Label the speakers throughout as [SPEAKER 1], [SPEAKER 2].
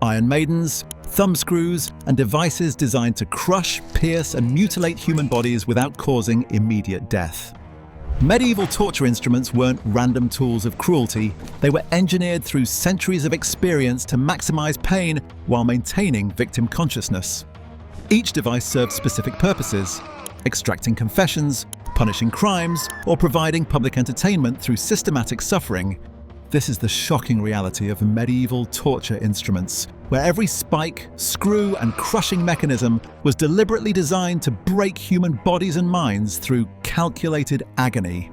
[SPEAKER 1] iron maidens, thumbscrews, and devices designed to crush, pierce, and mutilate human bodies without causing immediate death. Medieval torture instruments weren't random tools of cruelty, they were engineered through centuries of experience to maximize pain while maintaining victim consciousness. Each device served specific purposes: extracting confessions, punishing crimes, or providing public entertainment through systematic suffering. This is the shocking reality of medieval torture instruments, where every spike, screw, and crushing mechanism was deliberately designed to break human bodies and minds through calculated agony.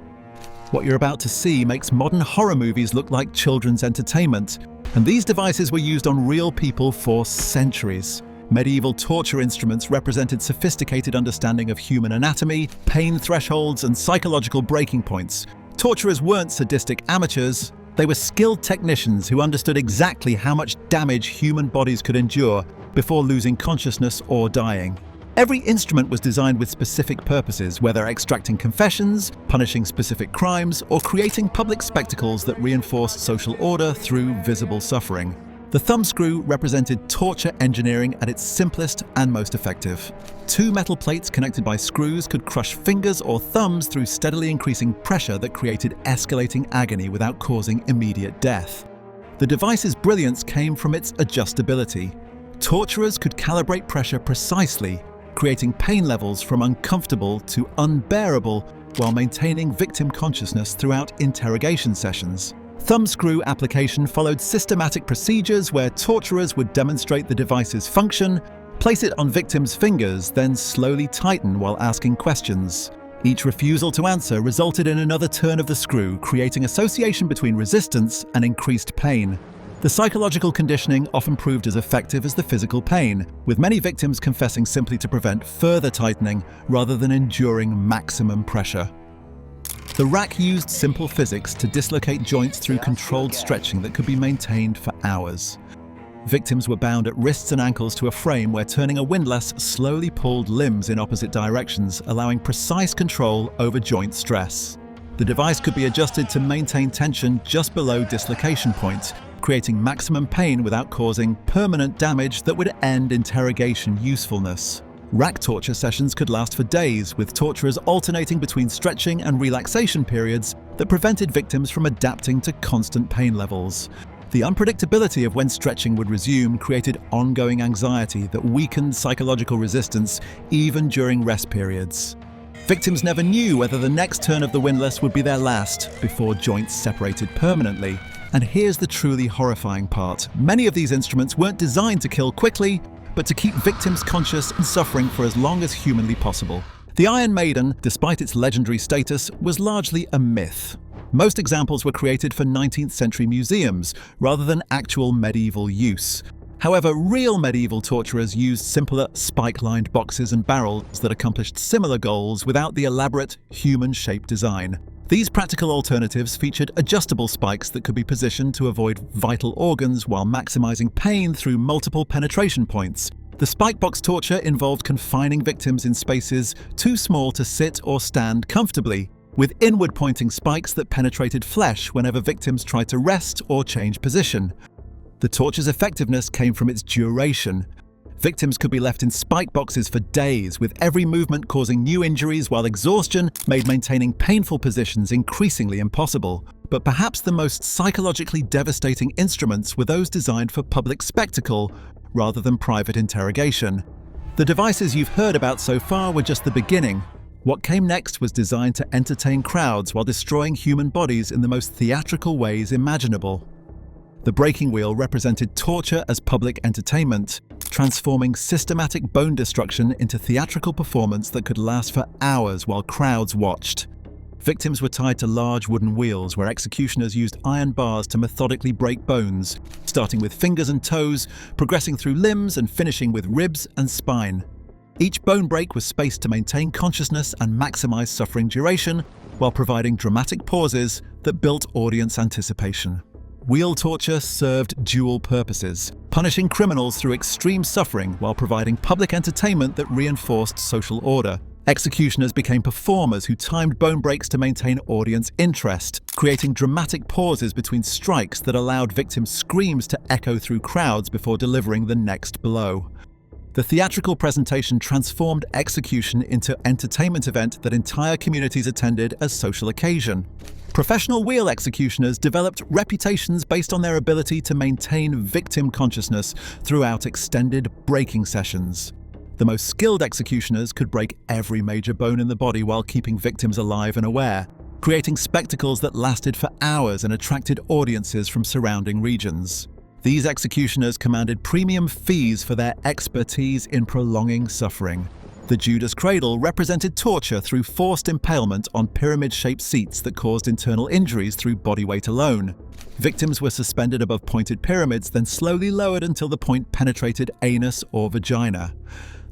[SPEAKER 1] What you're about to see makes modern horror movies look like children's entertainment, and these devices were used on real people for centuries. Medieval torture instruments represented sophisticated understanding of human anatomy, pain thresholds, and psychological breaking points. Torturers weren't sadistic amateurs. They were skilled technicians who understood exactly how much damage human bodies could endure before losing consciousness or dying. Every instrument was designed with specific purposes, whether extracting confessions, punishing specific crimes, or creating public spectacles that reinforced social order through visible suffering. The thumbscrew represented torture engineering at its simplest and most effective. Two metal plates connected by screws could crush fingers or thumbs through steadily increasing pressure that created escalating agony without causing immediate death. The device's brilliance came from its adjustability. Torturers could calibrate pressure precisely, creating pain levels from uncomfortable to unbearable while maintaining victim consciousness throughout interrogation sessions. Thumbscrew application followed systematic procedures where torturers would demonstrate the device's function, place it on victims' fingers, then slowly tighten while asking questions. Each refusal to answer resulted in another turn of the screw, creating association between resistance and increased pain. The psychological conditioning often proved as effective as the physical pain, with many victims confessing simply to prevent further tightening rather than enduring maximum pressure. The rack used simple physics to dislocate joints through controlled stretching that could be maintained for hours. Victims were bound at wrists and ankles to a frame where turning a windlass slowly pulled limbs in opposite directions, allowing precise control over joint stress. The device could be adjusted to maintain tension just below dislocation points, creating maximum pain without causing permanent damage that would end interrogation usefulness. Rack torture sessions could last for days, with torturers alternating between stretching and relaxation periods that prevented victims from adapting to constant pain levels. The unpredictability of when stretching would resume created ongoing anxiety that weakened psychological resistance even during rest periods. Victims never knew whether the next turn of the windlass would be their last before joints separated permanently. And here's the truly horrifying part. Many of these instruments weren't designed to kill quickly, but to keep victims conscious and suffering for as long as humanly possible. The Iron Maiden, despite its legendary status, was largely a myth. Most examples were created for 19th century museums, rather than actual medieval use. However, real medieval torturers used simpler spike-lined boxes and barrels that accomplished similar goals without the elaborate, human-shaped design. These practical alternatives featured adjustable spikes that could be positioned to avoid vital organs while maximizing pain through multiple penetration points. The spike box torture involved confining victims in spaces too small to sit or stand comfortably, with inward-pointing spikes that penetrated flesh whenever victims tried to rest or change position. The torture's effectiveness came from its duration. Victims could be left in spike boxes for days, with every movement causing new injuries, while exhaustion made maintaining painful positions increasingly impossible. But perhaps the most psychologically devastating instruments were those designed for public spectacle rather than private interrogation. The devices you've heard about so far were just the beginning. What came next was designed to entertain crowds while destroying human bodies in the most theatrical ways imaginable. The breaking wheel represented torture as public entertainment, transforming systematic bone destruction into theatrical performance that could last for hours while crowds watched. Victims were tied to large wooden wheels where executioners used iron bars to methodically break bones, starting with fingers and toes, progressing through limbs and finishing with ribs and spine. Each bone break was spaced to maintain consciousness and maximize suffering duration, while providing dramatic pauses that built audience anticipation. Wheel torture served dual purposes, punishing criminals through extreme suffering while providing public entertainment that reinforced social order. Executioners became performers who timed bone breaks to maintain audience interest, creating dramatic pauses between strikes that allowed victims' screams to echo through crowds before delivering the next blow. The theatrical presentation transformed execution into an entertainment event that entire communities attended as social occasion. Professional wheel executioners developed reputations based on their ability to maintain victim consciousness throughout extended breaking sessions. The most skilled executioners could break every major bone in the body while keeping victims alive and aware, creating spectacles that lasted for hours and attracted audiences from surrounding regions. These executioners commanded premium fees for their expertise in prolonging suffering. The Judas cradle represented torture through forced impalement on pyramid-shaped seats that caused internal injuries through body weight alone. Victims were suspended above pointed pyramids, then slowly lowered until the point penetrated anus or vagina.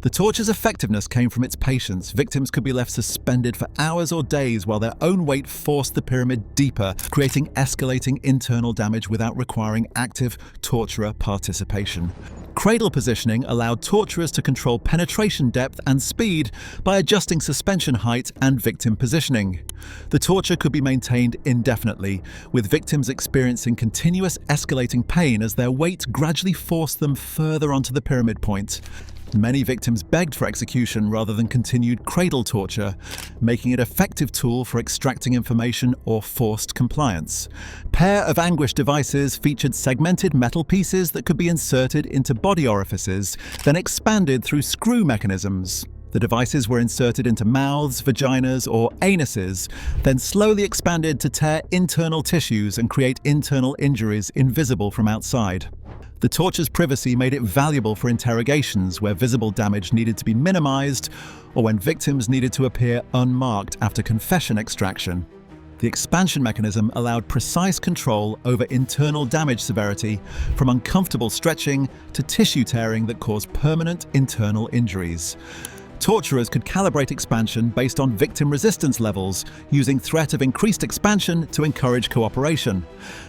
[SPEAKER 1] The torture's effectiveness came from its patience. Victims could be left suspended for hours or days while their own weight forced the pyramid deeper, creating escalating internal damage without requiring active torturer participation. Cradle positioning allowed torturers to control penetration depth and speed by adjusting suspension height and victim positioning. The torture could be maintained indefinitely, with victims experiencing continuous escalating pain as their weight gradually forced them further onto the pyramid point. Many victims begged for execution rather than continued cradle torture, making it an effective tool for extracting information or forced compliance. Pair of anguish devices featured segmented metal pieces that could be inserted into body orifices, then expanded through screw mechanisms. The devices were inserted into mouths, vaginas, or anuses, then slowly expanded to tear internal tissues and create internal injuries invisible from outside. The torture's privacy made it valuable for interrogations where visible damage needed to be minimized or when victims needed to appear unmarked after confession extraction. The expansion mechanism allowed precise control over internal damage severity, from uncomfortable stretching to tissue tearing that caused permanent internal injuries. Torturers could calibrate expansion based on victim resistance levels, using threat of increased expansion to encourage cooperation.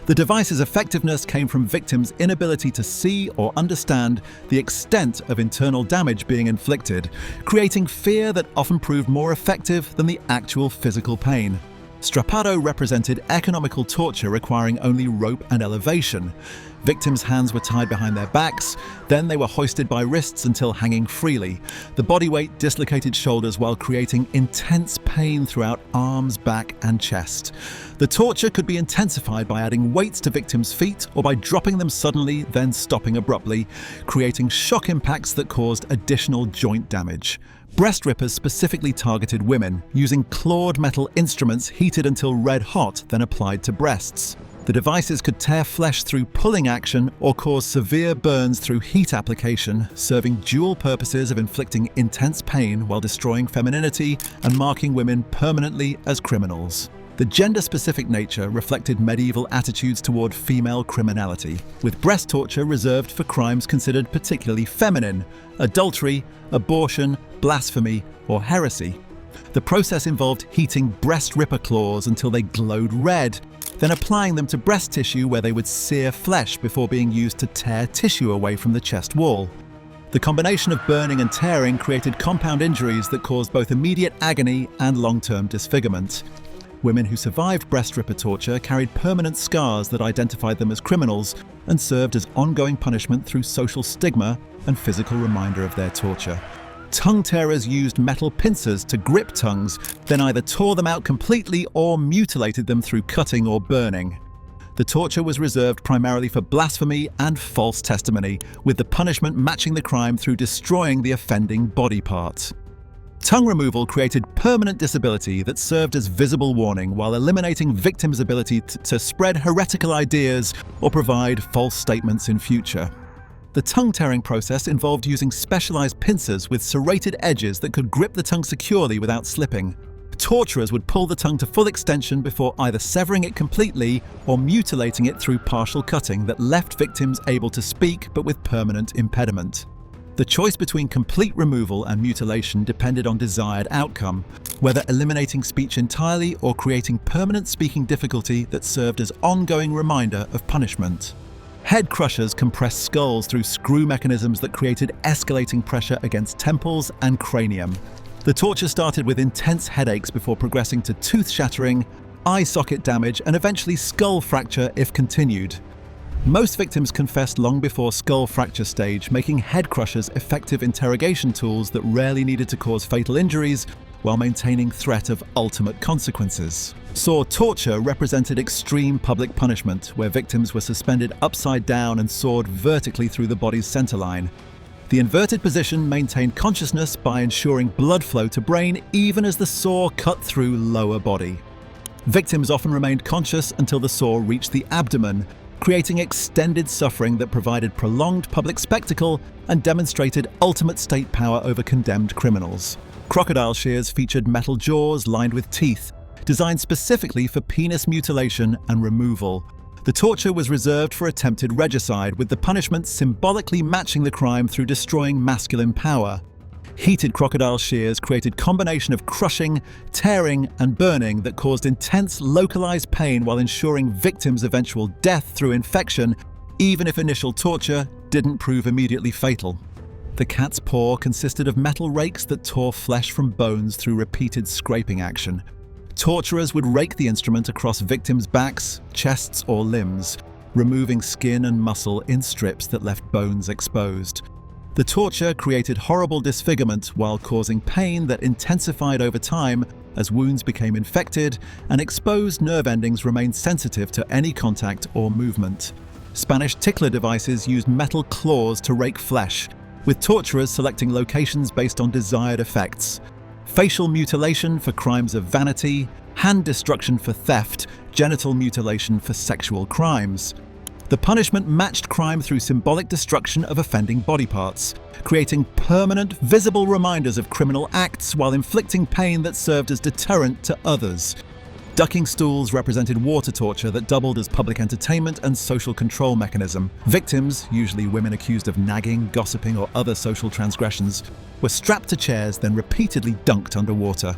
[SPEAKER 1] The device's effectiveness came from victims' inability to see or understand the extent of internal damage being inflicted, creating fear that often proved more effective than the actual physical pain. Strappado represented economical torture requiring only rope and elevation. Victims' hands were tied behind their backs, then they were hoisted by wrists until hanging freely. The body weight dislocated shoulders while creating intense pain throughout arms, back, and chest. The torture could be intensified by adding weights to victims' feet or by dropping them suddenly, then stopping abruptly, creating shock impacts that caused additional joint damage. Breast rippers specifically targeted women, using clawed metal instruments heated until red hot, then applied to breasts. The devices could tear flesh through pulling action or cause severe burns through heat application, serving dual purposes of inflicting intense pain while destroying femininity and marking women permanently as criminals. The gender-specific nature reflected medieval attitudes toward female criminality, with breast torture reserved for crimes considered particularly feminine: adultery, abortion, blasphemy, or heresy. The process involved heating breast ripper claws until they glowed red, then applying them to breast tissue where they would sear flesh before being used to tear tissue away from the chest wall. The combination of burning and tearing created compound injuries that caused both immediate agony and long-term disfigurement. Women who survived breast ripper torture carried permanent scars that identified them as criminals and served as ongoing punishment through social stigma and physical reminder of their torture. Tongue tearers used metal pincers to grip tongues, then either tore them out completely or mutilated them through cutting or burning. The torture was reserved primarily for blasphemy and false testimony, with the punishment matching the crime through destroying the offending body part. Tongue removal created permanent disability that served as visible warning while eliminating victims' ability to spread heretical ideas or provide false statements in future. The tongue-tearing process involved using specialized pincers with serrated edges that could grip the tongue securely without slipping. Torturers would pull the tongue to full extension before either severing it completely or mutilating it through partial cutting that left victims able to speak but with permanent impediment. The choice between complete removal and mutilation depended on desired outcome, whether eliminating speech entirely or creating permanent speaking difficulty that served as ongoing reminder of punishment. Head crushers compressed skulls through screw mechanisms that created escalating pressure against temples and cranium. The torture started with intense headaches before progressing to tooth shattering, eye socket damage, and eventually skull fracture if continued. Most victims confessed long before skull fracture stage, making head crushers effective interrogation tools that rarely needed to cause fatal injuries while maintaining threat of ultimate consequences. Saw torture represented extreme public punishment, where victims were suspended upside down and sawed vertically through the body's centerline. The inverted position maintained consciousness by ensuring blood flow to brain even as the saw cut through lower body. Victims often remained conscious until the saw reached the abdomen, creating extended suffering that provided prolonged public spectacle and demonstrated ultimate state power over condemned criminals. Crocodile shears featured metal jaws lined with teeth, designed specifically for penis mutilation and removal. The torture was reserved for attempted regicide, with the punishment symbolically matching the crime through destroying masculine power. Heated crocodile shears created a combination of crushing, tearing, and burning that caused intense localized pain while ensuring victims' eventual death through infection, even if initial torture didn't prove immediately fatal. The cat's paw consisted of metal rakes that tore flesh from bones through repeated scraping action. Torturers would rake the instrument across victims' backs, chests, or limbs, removing skin and muscle in strips that left bones exposed. The torture created horrible disfigurement while causing pain that intensified over time as wounds became infected and exposed nerve endings remained sensitive to any contact or movement. Spanish tickler devices used metal claws to rake flesh, with torturers selecting locations based on desired effects. Facial mutilation for crimes of vanity, hand destruction for theft, genital mutilation for sexual crimes. The punishment matched crime through symbolic destruction of offending body parts, creating permanent, visible reminders of criminal acts while inflicting pain that served as deterrent to others. Ducking stools represented water torture that doubled as public entertainment and social control mechanism. Victims, usually women accused of nagging, gossiping, or other social transgressions, were strapped to chairs then repeatedly dunked underwater.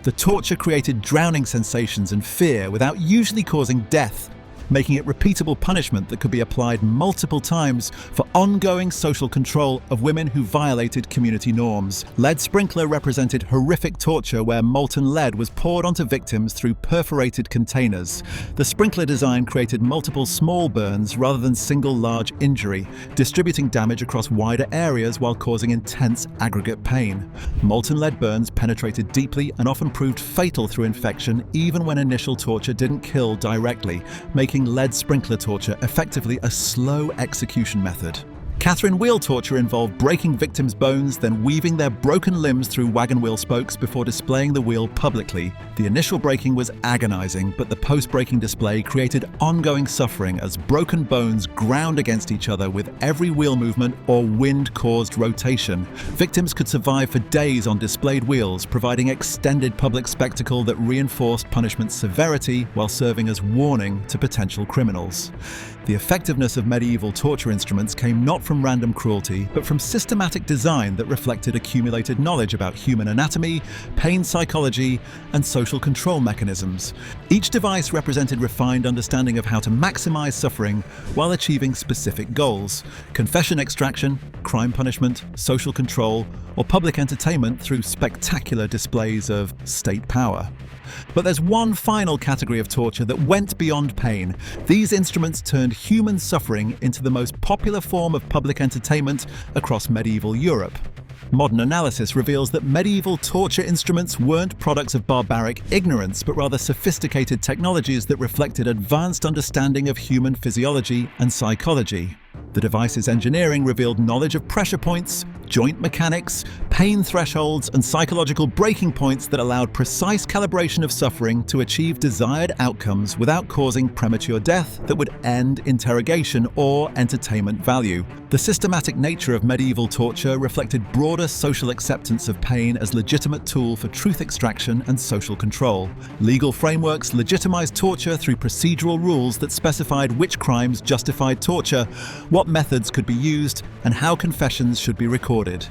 [SPEAKER 1] The torture created drowning sensations and fear without usually causing death, making it repeatable punishment that could be applied multiple times for ongoing social control of women who violated community norms. Lead sprinkler represented horrific torture where molten lead was poured onto victims through perforated containers. The sprinkler design created multiple small burns rather than single large injury, distributing damage across wider areas while causing intense aggregate pain. Molten lead burns penetrated deeply and often proved fatal through infection even when initial torture didn't kill directly, making lead sprinkler torture effectively a slow execution method. Catherine wheel torture involved breaking victims' bones, then weaving their broken limbs through wagon wheel spokes before displaying the wheel publicly. The initial breaking was agonizing, but the post-breaking display created ongoing suffering as broken bones ground against each other with every wheel movement or wind-caused rotation. Victims could survive for days on displayed wheels, providing extended public spectacle that reinforced punishment's severity while serving as warning to potential criminals. The effectiveness of medieval torture instruments came not from random cruelty, but from systematic design that reflected accumulated knowledge about human anatomy, pain psychology, and social control mechanisms. Each device represented refined understanding of how to maximize suffering while achieving specific goals: confession extraction, crime punishment, social control, or public entertainment through spectacular displays of state power. But there's one final category of torture that went beyond pain. These instruments turned human suffering into the most popular form of public entertainment across medieval Europe. Modern analysis reveals that medieval torture instruments weren't products of barbaric ignorance, but rather sophisticated technologies that reflected advanced understanding of human physiology and psychology. The device's engineering revealed knowledge of pressure points, joint mechanics, pain thresholds, and psychological breaking points that allowed precise calibration of suffering to achieve desired outcomes without causing premature death that would end interrogation or entertainment value. The systematic nature of medieval torture reflected broader social acceptance of pain as a legitimate tool for truth extraction and social control. Legal frameworks legitimized torture through procedural rules that specified which crimes justified torture, what methods could be used, and how confessions should be recorded.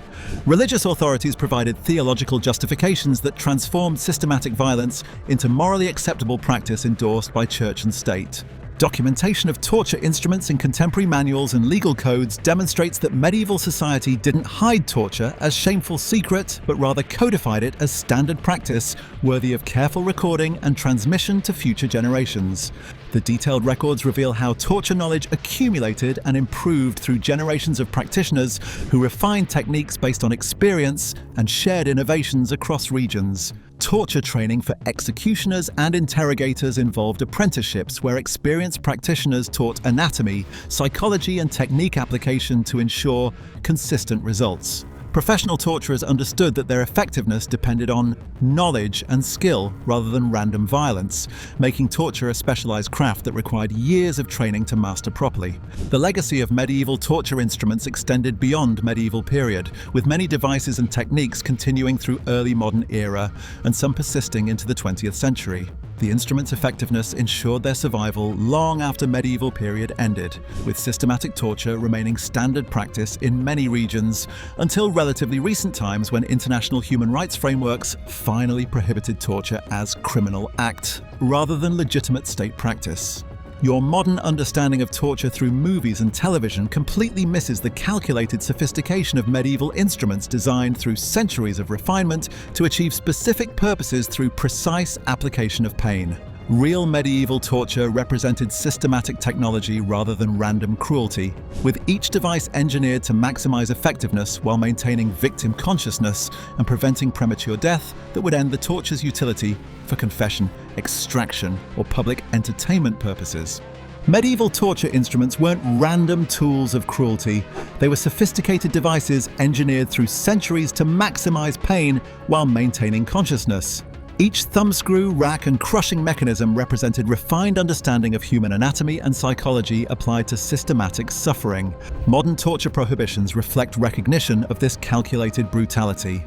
[SPEAKER 1] Religious authorities provided theological justifications that transformed systematic violence into morally acceptable practice endorsed by church and state. Documentation of torture instruments in contemporary manuals and legal codes demonstrates that medieval society didn't hide torture as shameful secret, but rather codified it as standard practice, worthy of careful recording and transmission to future generations. The detailed records reveal how torture knowledge accumulated and improved through generations of practitioners who refined techniques based on experience and shared innovations across regions. Torture training for executioners and interrogators involved apprenticeships where experienced practitioners taught anatomy, psychology, and technique application to ensure consistent results. Professional torturers understood that their effectiveness depended on knowledge and skill rather than random violence, making torture a specialized craft that required years of training to master properly. The legacy of medieval torture instruments extended beyond medieval period, with many devices and techniques continuing through early modern era and some persisting into the 20th century. The instrument's effectiveness ensured their survival long after medieval period ended, with systematic torture remaining standard practice in many regions until relatively recent times when international human rights frameworks finally prohibited torture as criminal act, rather than legitimate state practice. Your modern understanding of torture through movies and television completely misses the calculated sophistication of medieval instruments designed through centuries of refinement to achieve specific purposes through precise application of pain. Real medieval torture represented systematic technology rather than random cruelty, with each device engineered to maximize effectiveness while maintaining victim consciousness and preventing premature death that would end the torture's utility for confession, extraction, or public entertainment purposes. Medieval torture instruments weren't random tools of cruelty. They were sophisticated devices engineered through centuries to maximize pain while maintaining consciousness. Each thumbscrew, rack, and crushing mechanism represented refined understanding of human anatomy and psychology applied to systematic suffering. Modern torture prohibitions reflect recognition of this calculated brutality.